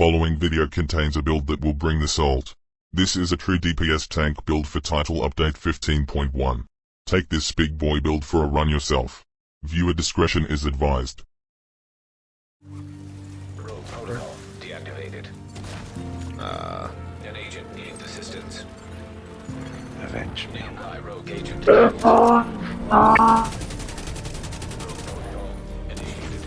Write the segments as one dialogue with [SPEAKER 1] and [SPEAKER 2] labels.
[SPEAKER 1] following video contains a build that will bring the salt. This is a true DPS tank build for title update 15.1. Take this big boy build for a run yourself. Viewer discretion is advised.
[SPEAKER 2] Rogue protocol deactivated. An agent needs assistance.
[SPEAKER 3] Avenge me.
[SPEAKER 2] Nearby rogue agent detected. Rogue protocol initiated.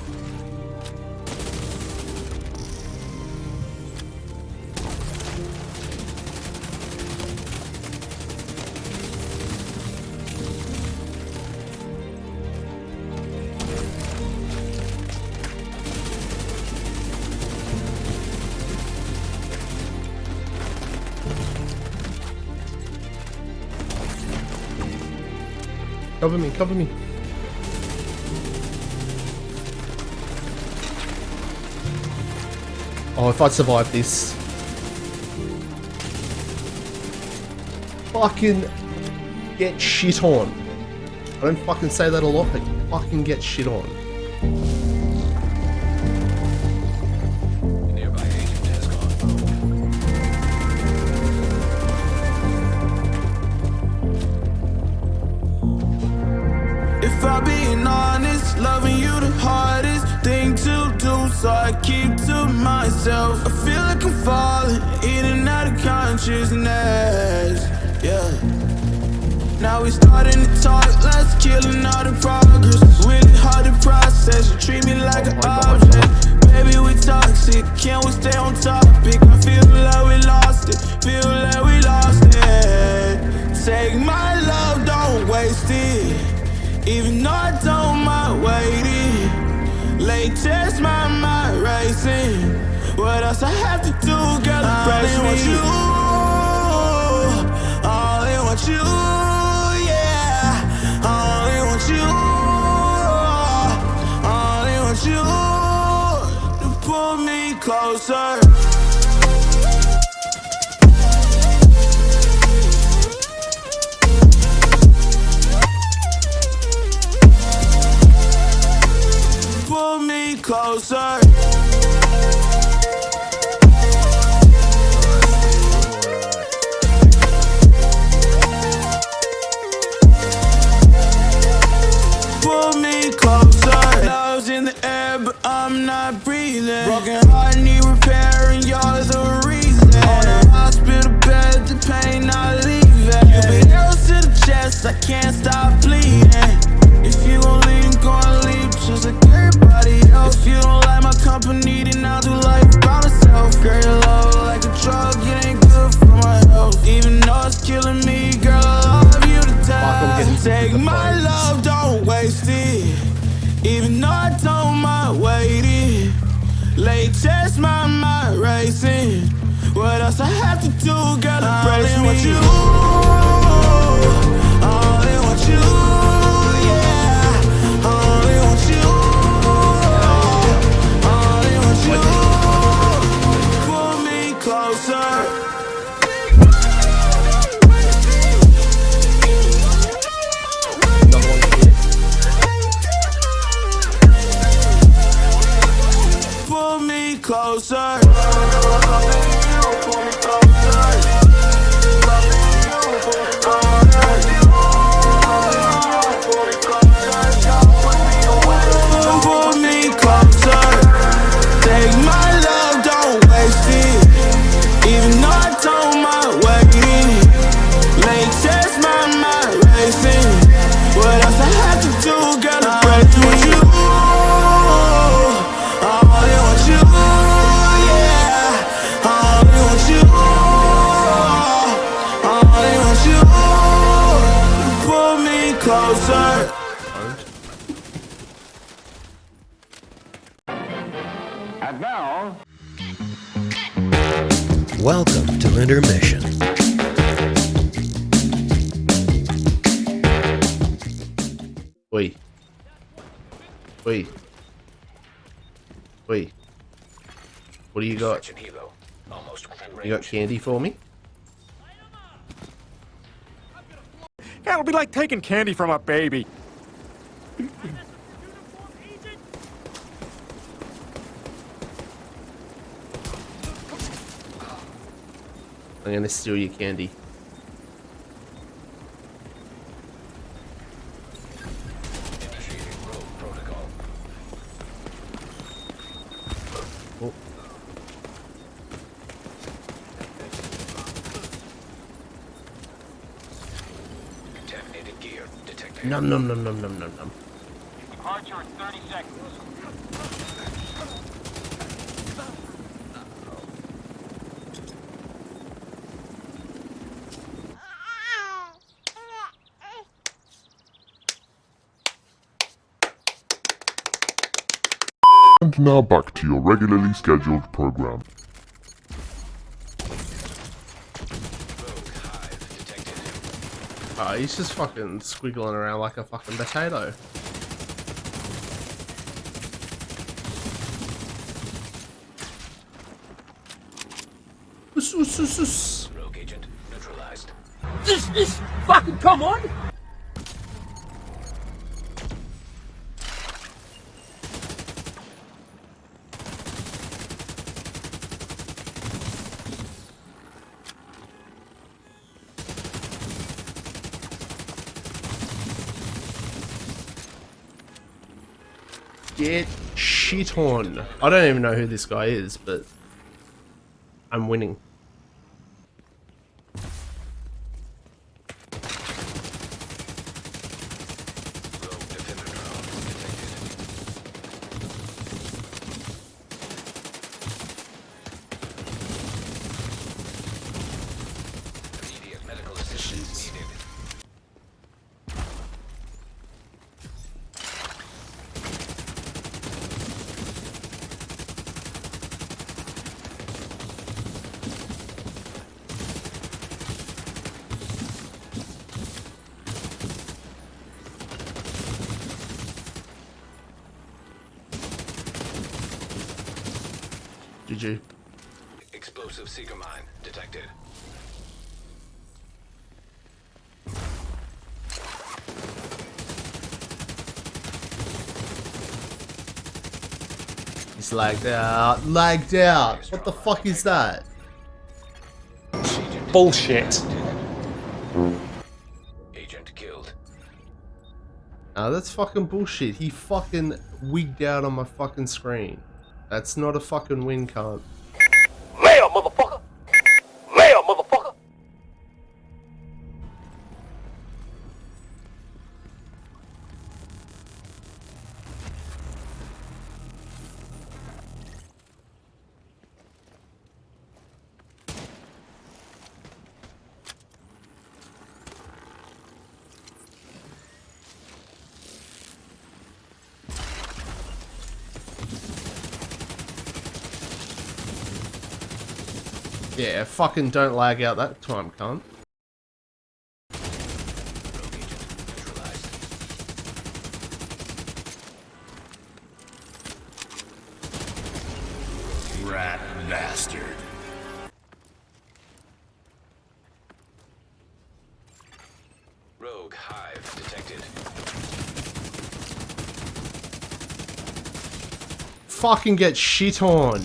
[SPEAKER 4] Cover me, cover me. Oh, if I survive this. Fucking get shit on. I don't fucking say that a lot, but fucking get shit on.
[SPEAKER 2] Nearby agent has gone rogue.
[SPEAKER 5] If I'm being honest, loving you the hardest thing to do, so I keep to myself. I feel like I'm falling in and out of consciousness, yeah. Now we starting to talk, let's killing all the progress. Really hard to process, you treat me like an object. Baby, we toxic, can't we stay on topic? I feel like we lost it, feel like we lost it. Take my love, don't waste it. Even though I don't mind waiting. Latest, my mind racing. What else I have to do, girl? I only want you. I only want you, yeah. I only want you. I only want you to pull me closer. Pull me closer. Pull me closer. Love's in the air, but I'm not breathing. Broken heart need repair, and you're the reason. On a hospital bed, the pain not leaving. You been arrows to the chest, I can't stop bleeding. If you gon' leave, gon' leave just like everybody else. If you don't like my company, then I'll do life by myself. Girl, your love like a drug, it ain't good for my health. Even though it's killing me, girl, I love you to death. Take my love, don't waste it. Even though I don't mind waiting. Latest, my mind racing. What else I have to do, girl, to brace me? You. I only want you. Pull me closer. Pull me closer. Take my love, don't waste it. Even though I don't mind waiting. Latest, my mind racing. What else I have to do, girl, to break with you? I only want you, yeah. I only want you. I only want you. Pull me closer.
[SPEAKER 3] And now,
[SPEAKER 6] Welcome to Intermission.
[SPEAKER 4] Wait. Wait. Wait. What do you got?
[SPEAKER 2] Search and helo. Almost within range.
[SPEAKER 4] You got candy for me?
[SPEAKER 7] Yeah, it'll be like taking candy from a baby.
[SPEAKER 4] I'm gonna steal your candy.
[SPEAKER 2] Initiating road protocol.
[SPEAKER 4] Oh.
[SPEAKER 2] Contaminated gear detected.
[SPEAKER 4] Num num num num num num num.
[SPEAKER 8] Departure in 30 seconds.
[SPEAKER 1] And now back to your regularly scheduled program.
[SPEAKER 2] Rogue hive detected.
[SPEAKER 4] Oh, he's just fucking squiggling around like a fucking potato.
[SPEAKER 2] Rogue agent neutralized.
[SPEAKER 4] Get shit on. I don't even know who this guy is, but I'm winning.
[SPEAKER 2] Rogue defender drone detected. Immediate medical assistance needed.
[SPEAKER 4] GG.
[SPEAKER 2] Explosive seeker mine detected.
[SPEAKER 4] He's lagged out. Lagged out. What the fuck is that?
[SPEAKER 7] Bullshit.
[SPEAKER 2] Agent killed.
[SPEAKER 4] Oh, that's fucking bullshit. He fucking wigged out on my fucking screen. That's not a fucking win, cunt.
[SPEAKER 8] Mail, motherfucker! Mail, motherfucker!
[SPEAKER 4] Yeah, fucking don't lag out that time, cunt.
[SPEAKER 2] Rogue agent neutralized.
[SPEAKER 6] Rat bastard.
[SPEAKER 2] Rogue hive detected.
[SPEAKER 4] Fucking get shit on.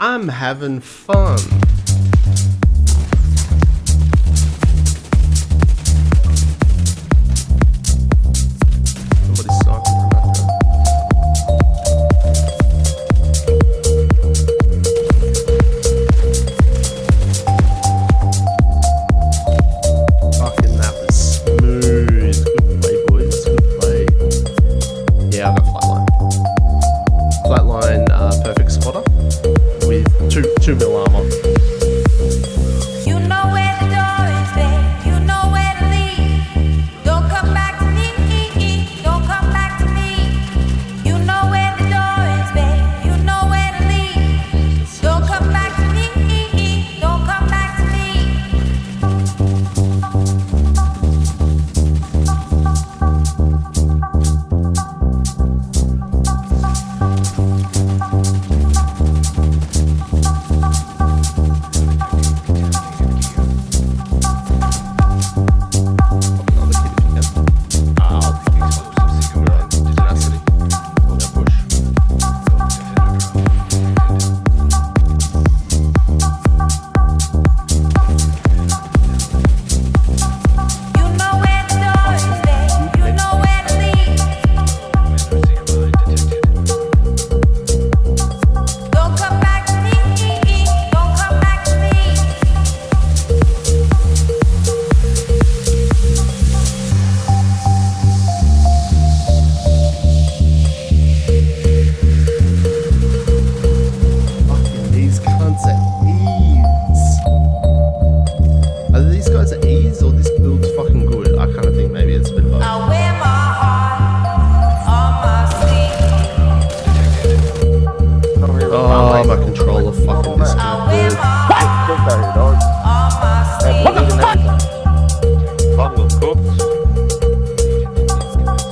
[SPEAKER 4] I'm having fun. Somebody's sniping from that guy. Fucking that was smooth. Good play, boys. Good play. Yeah, I got flatline. Flatline, perfect spotter with 2 2mm armor.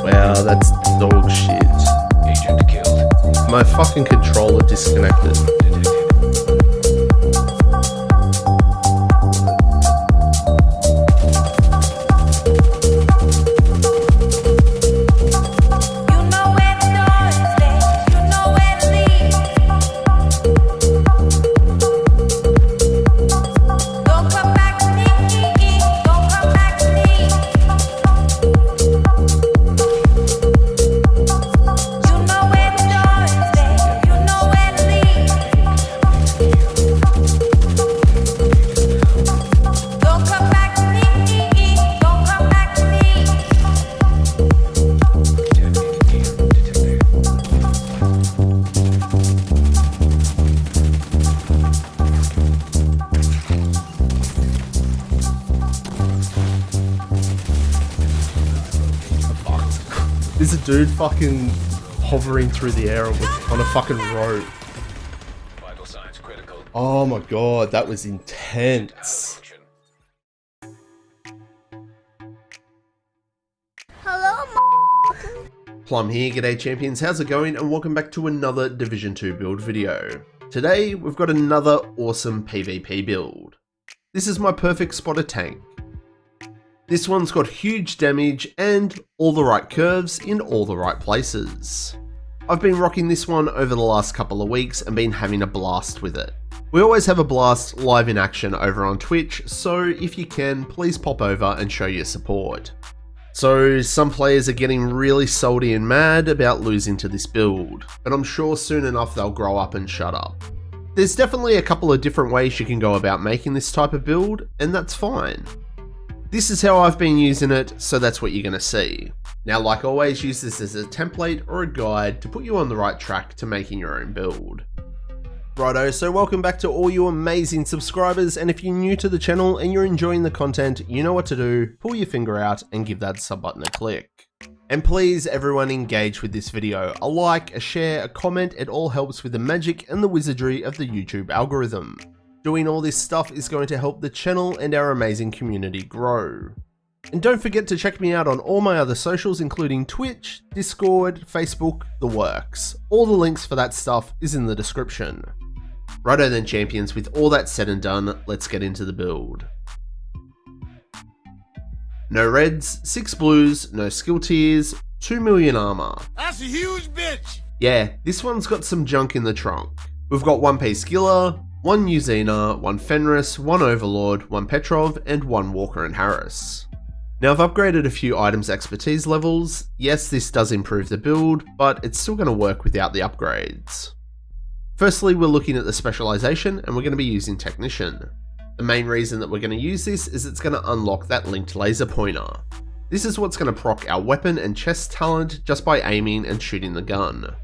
[SPEAKER 4] Wow, that's dog shit.
[SPEAKER 2] Agent killed.
[SPEAKER 4] My fucking controller disconnected. There's a dude fucking hovering through the air on a fucking rope.
[SPEAKER 2] Vital signs critical.
[SPEAKER 4] Oh my god, that was intense. Plum here, g'day champions, how's it going, and welcome back to another Division 2 build video. Today, we've got another awesome PvP build. This is my perfect spotter tank. This one's got huge damage and all the right curves in all the right places. I've been rocking this one over the last couple of weeks and been having a blast with it. We always have a blast live in action over on Twitch, so if you can, please pop over and show your support. So some players are getting really salty and mad about losing to this build, but I'm sure soon enough they'll grow up and shut up. There's definitely a couple of different ways you can go about making this type of build, and that's fine. This is how I've been using it, so that's what you're going to see. Now, like always, use this as a template or a guide to put you on the right track to making your own build. Righto, so welcome back to all you amazing subscribers, and if you're new to the channel and you're enjoying the content, you know what to do, pull your finger out and give that sub button a click. And please everyone engage with this video, a like, a share, a comment, it all helps with the magic and the wizardry of the YouTube algorithm. Doing all this stuff is going to help the channel and our amazing community grow. And don't forget to check me out on all my other socials, including Twitch, Discord, Facebook, the works. All the links for that stuff is in the description. Righto then champions, with all that said and done, let's get into the build. No reds, 6 blues, no skill tiers, 2 million armor.
[SPEAKER 6] That's a huge bitch!
[SPEAKER 4] Yeah, this one's got some junk in the trunk. We've got 1 Skiller, 1 Uzina, 1 Fenris, 1 Overlord, 1 Petrov, and 1 Walker and Harris. Now I've upgraded a few items expertise levels. Yes, this does improve the build, but it's still going to work without the upgrades. Firstly, we're looking at the specialization and we're going to be using Technician. The main reason that we're going to use this is it's going to unlock that linked laser pointer. This is what's going to proc our weapon and chest talent just by aiming and shooting the gun.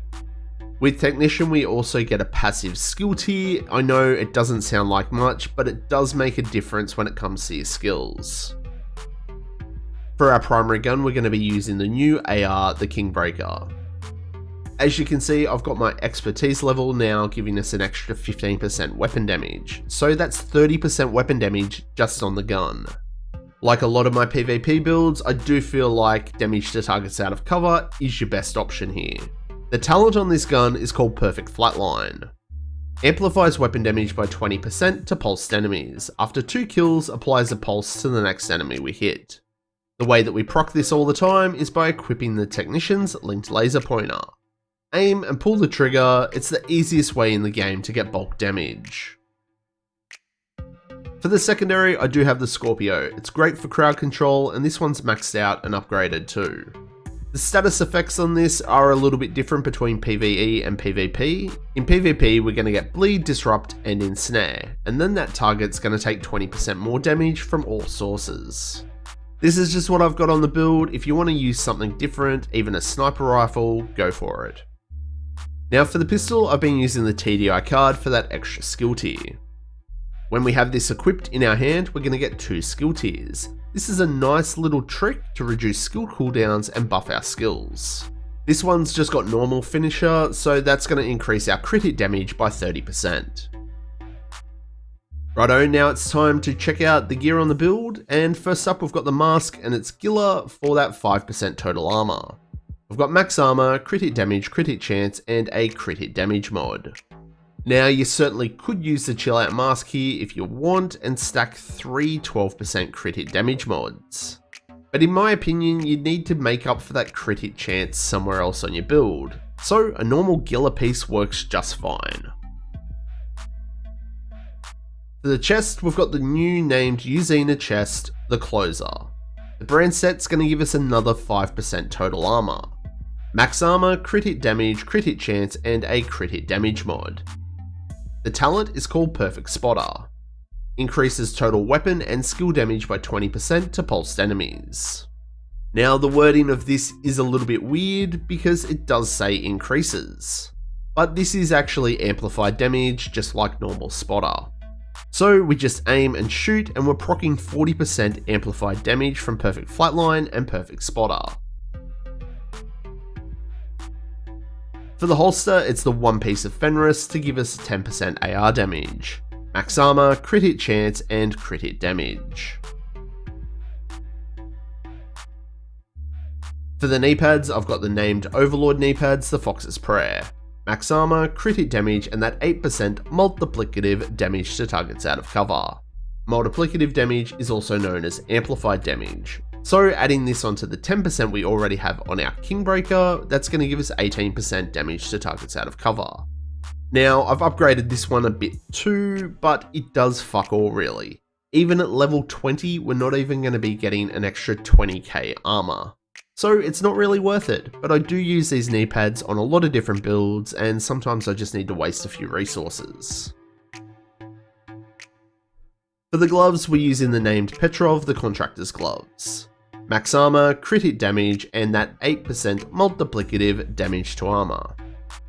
[SPEAKER 4] With Technician, we also get a passive skill tier. I know it doesn't sound like much, but it does make a difference when it comes to your skills. For our primary gun, we're going to be using the new AR, the Kingbreaker. As you can see, I've got my expertise level now giving us an extra 15% weapon damage. So that's 30% weapon damage just on the gun. Like a lot of my PvP builds, I do feel like damage to targets out of cover is your best option here. The talent on this gun is called Perfect Flatline. Amplifies weapon damage by 20% to pulsed enemies. After 2 kills, applies a pulse to the next enemy we hit. The way that we proc this all the time is by equipping the Technician's linked laser pointer. Aim and pull the trigger, it's the easiest way in the game to get bulk damage. For the secondary, I do have the Scorpio. It's great for crowd control, and this one's maxed out and upgraded too. The status effects on this are a little bit different between PvE and PvP. In PvP, we're going to get Bleed, Disrupt, and Ensnare, and then that target's going to take 20% more damage from all sources. This is just what I've got on the build. If you want to use something different, even a sniper rifle, go for it. Now for the pistol, I've been using the TDI card for that extra skill tier. When we have this equipped in our hand, we're going to get 2 skill tiers. This is a nice little trick to reduce skill cooldowns and buff our skills. This one's just got normal finisher, so that's going to increase our crit hit damage by 30%. Righto, now it's time to check out the gear on the build, and first up we've got the mask and its Gilla for that 5% total armor. We've got max armor, crit hit damage, crit hit chance, and a crit hit damage mod. Now you certainly could use the chill out mask here if you want and stack 3 12% crit hit damage mods. But in my opinion, you need to make up for that crit hit chance somewhere else on your build, so a normal Gilla piece works just fine. For the chest, we've got the new named Uzina chest, the Closer. The brand set's going to give us another 5% total armor. Max armor, crit hit damage, crit hit chance, and a crit hit damage mod. The talent is called Perfect Spotter. Increases total weapon and skill damage by 20% to pulsed enemies. Now the wording of this is a little bit weird because it does say increases, but this is actually amplified damage just like normal spotter. So we just aim and shoot and we're proccing 40% amplified damage from Perfect Flatline and Perfect Spotter. For the holster, it's the one piece of Fenris to give us 10% AR damage, max armor, crit hit chance, and crit hit damage. For the knee pads, I've got the named Overlord knee pads, the Fox's Prayer. Max armor, crit hit damage, and that 8% multiplicative damage to targets out of cover. Multiplicative damage is also known as amplified damage. So adding this onto the 10% we already have on our Kingbreaker, that's going to give us 18% damage to targets out of cover. Now, I've upgraded this one a bit too, but it does fuck all really. Even at level 20, we're not even going to be getting an extra 20k armor. So it's not really worth it, but I do use these knee pads on a lot of different builds, and sometimes I just need to waste a few resources. For the gloves, we're using the named Petrov the Contractor's Gloves. Max armor, crit hit damage, and that 8% multiplicative damage to armor.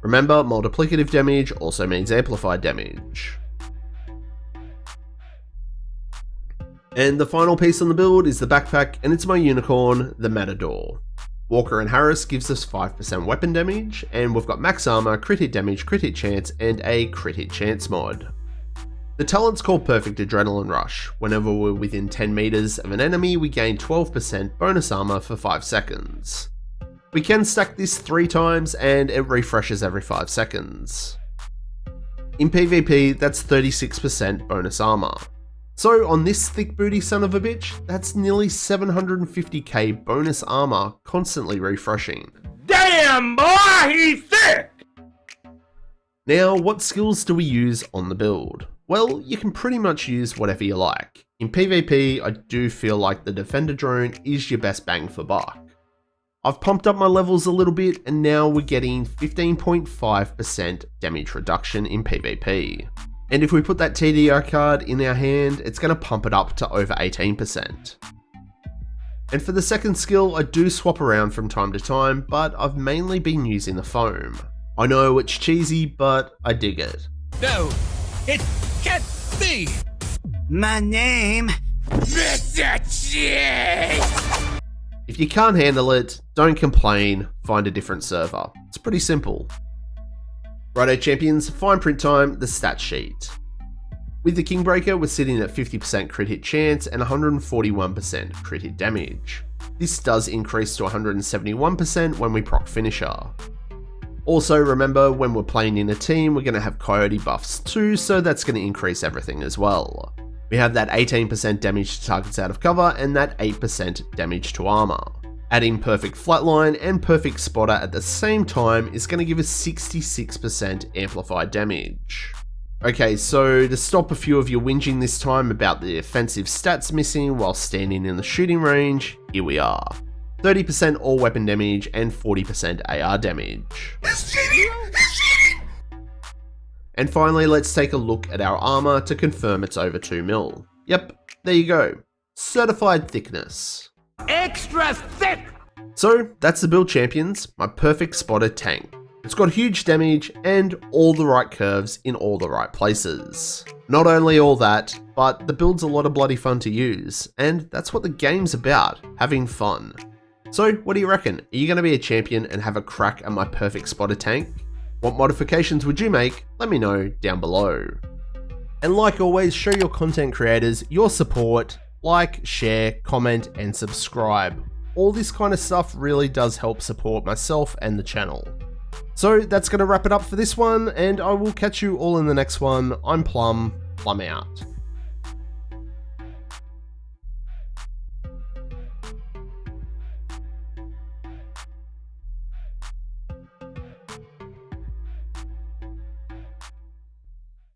[SPEAKER 4] Remember, multiplicative damage also means amplified damage. And the final piece on the build is the backpack, and it's my unicorn, the Matador. Walker and Harris gives us 5% weapon damage, and we've got max armor, crit hit damage, crit hit chance, and a crit hit chance mod. The talent's called Perfect Adrenaline Rush. Whenever we're within 10 meters of an enemy, we gain 12% bonus armor for 5 seconds. We can stack this 3 times, and it refreshes every 5 seconds. In PvP, that's 36% bonus armor. So on this thick booty son of a bitch, that's nearly 750k bonus armor constantly refreshing.
[SPEAKER 8] Damn, boy, he's thick!
[SPEAKER 4] Now, what skills do we use on the build? Well, you can pretty much use whatever you like. In PvP, I do feel like the Defender drone is your best bang for buck. I've pumped up my levels a little bit, and now we're getting 15.5% damage reduction in PvP. And if we put that TDR card in our hand, it's going to pump it up to over 18%. And for the second skill, I do swap around from time to time, but I've mainly been using the foam. I know it's cheesy, but I dig it.
[SPEAKER 6] No, it can't be. My name, Mr. Cheese.
[SPEAKER 4] If you can't handle it, don't complain, find a different server. It's pretty simple. Righto champions, fine print time, the stat sheet. With the Kingbreaker, we're sitting at 50% crit hit chance and 141% crit hit damage. This does increase to 171% when we proc Finisher. Also remember, when we're playing in a team, we're going to have Coyote buffs too, so that's going to increase everything as well. We have that 18% damage to targets out of cover and that 8% damage to armor. Adding Perfect Flatline and Perfect Spotter at the same time is going to give us 66% amplified damage. Okay, so to stop a few of you whinging this time about the offensive stats missing while standing in the shooting range, here we are. 30% all weapon damage and 40% AR damage. And finally, let's take a look at our armor to confirm it's over 2mm. Yep, there you go. Certified thickness.
[SPEAKER 8] Extra thick!
[SPEAKER 4] So that's the build champions, my perfect spotter tank. It's got huge damage and all the right curves in all the right places. Not only all that, but the build's a lot of bloody fun to use, and that's what the game's about, having fun. So what do you reckon? Are you going to be a champion and have a crack at my perfect spotter tank? What modifications would you make? Let me know down below. And like always, show your content creators your support, like, share, comment, and subscribe. All this kind of stuff really does help support myself and the channel. So that's going to wrap it up for this one, and I will catch you all in the next one. I'm Plum out.